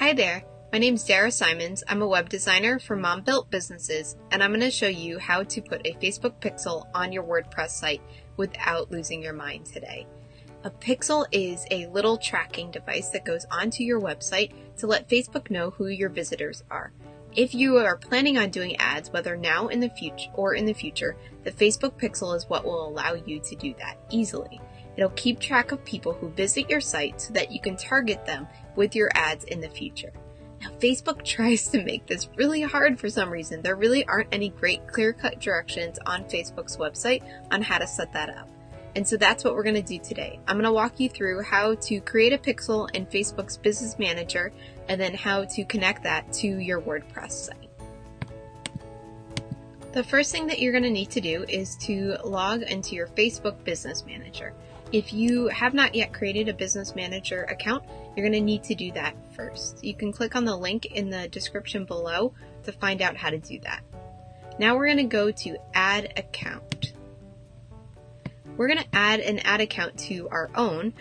Hi there, my name's Dara Simons. I'm a web designer for Mom Built Businesses, and I'm going to show you how to put a Facebook pixel on your WordPress site without losing your mind today. A pixel is a little tracking device that goes onto your website to let Facebook know who your visitors are. If you are planning on doing ads, whether now in the future, the Facebook pixel is what will allow you to do that easily. It'll keep track of people who visit your site so that you can target them with your ads in the future. Now, Facebook tries to make this really hard for some reason. There really aren't any great clear-cut directions on Facebook's website on how to set that up. And so that's what we're going to do today. I'm going to walk you through how to create a pixel in Facebook's Business Manager and then how to connect that to your WordPress site. The first thing that you're going to need to do is to log into your Facebook Business Manager. If you have not yet created a Business Manager account, you're going to need to do that first. You can click on the link in the description below to find out how to do that. Now we're going to go to Add Account. We're going to add an ad account to our own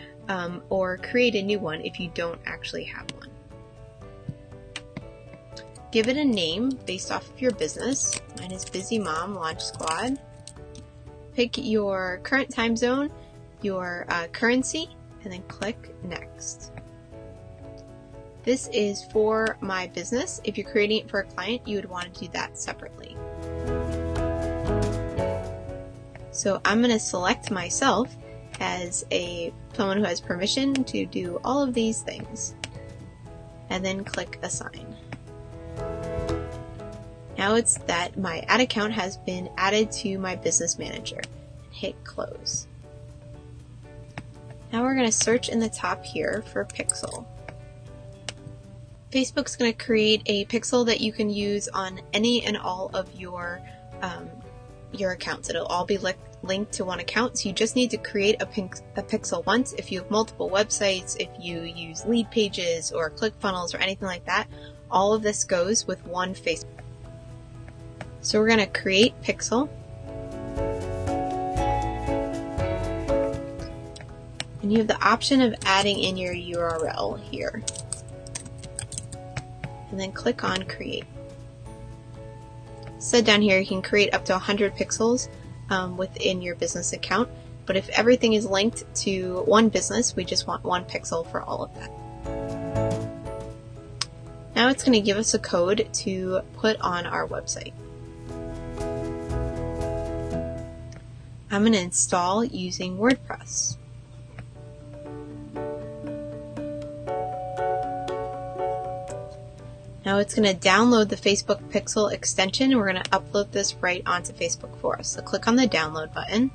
or create a new one if you don't actually have one. Give it a name based off of your business. Mine is Busy Mom Launch Squad. Pick your current time zone, your currency, and then click Next. This is for my business. If you're creating it for a client, you would want to do that separately. So I'm going to select myself as someone who has permission to do all of these things, and then click Assign. Now it's that my ad account has been added to my Business Manager. Hit Close. Now we're going to search in the top here for Pixel. Facebook's going to create a pixel that you can use on any and all of your accounts. It'll all be linked to one account, so you just need to create a pixel once. If you have multiple websites, if you use lead pages or ClickFunnels or anything like that, all of this goes with one Facebook. So we're going to create pixel. And you have the option of adding in your URL here. And then click on Create. So down here you can create up to 100 pixels within your business account, but if everything is linked to one business, we just want one pixel for all of that. Now it's going to give us a code to put on our website. I'm going to install using WordPress. Now it's going to download the Facebook Pixel extension, and we're going to upload this right onto Facebook for us. So click on the download button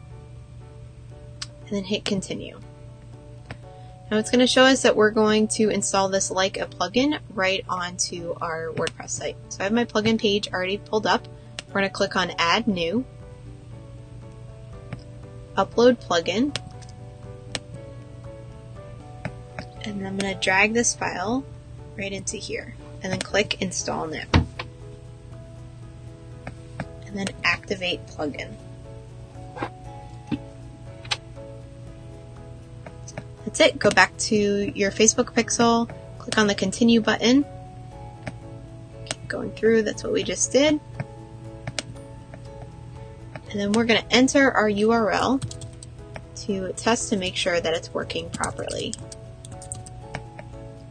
and then hit continue. Now it's going to show us that we're going to install this like a plugin right onto our WordPress site. So I have my plugin page already pulled up. We're going to click on Add New, Upload Plugin, and then I'm going to drag this file right into here. And then click Install Now. And then activate plugin. That's it. Go back to your Facebook pixel, click on the Continue button. Keep going through, that's what we just did. And then we're going to enter our URL to test to make sure that it's working properly.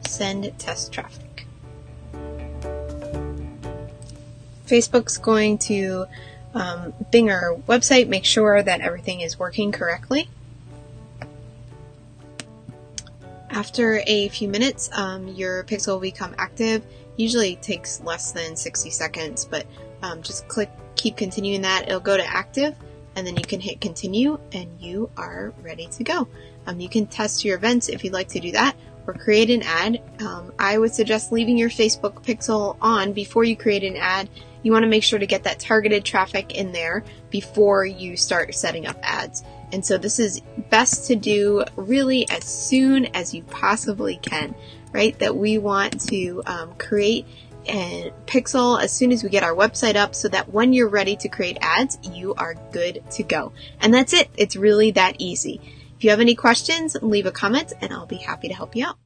Send test traffic. Facebook's going to bing our website, make sure that everything is working correctly. After a few minutes, your pixel will become active. Usually it takes less than 60 seconds, but just keep continuing that. It'll go to active, and then you can hit continue, and you are ready to go. You can test your events if you'd like to do that, or create an ad. I would suggest leaving your Facebook pixel on before you create an ad. You want to make sure to get that targeted traffic in there before you start setting up ads. And so this is best to do really as soon as you possibly can, right? That we want to create a pixel as soon as we get our website up so that when you're ready to create ads, you are good to go. And that's it. It's really that easy. If you have any questions, leave a comment and I'll be happy to help you out.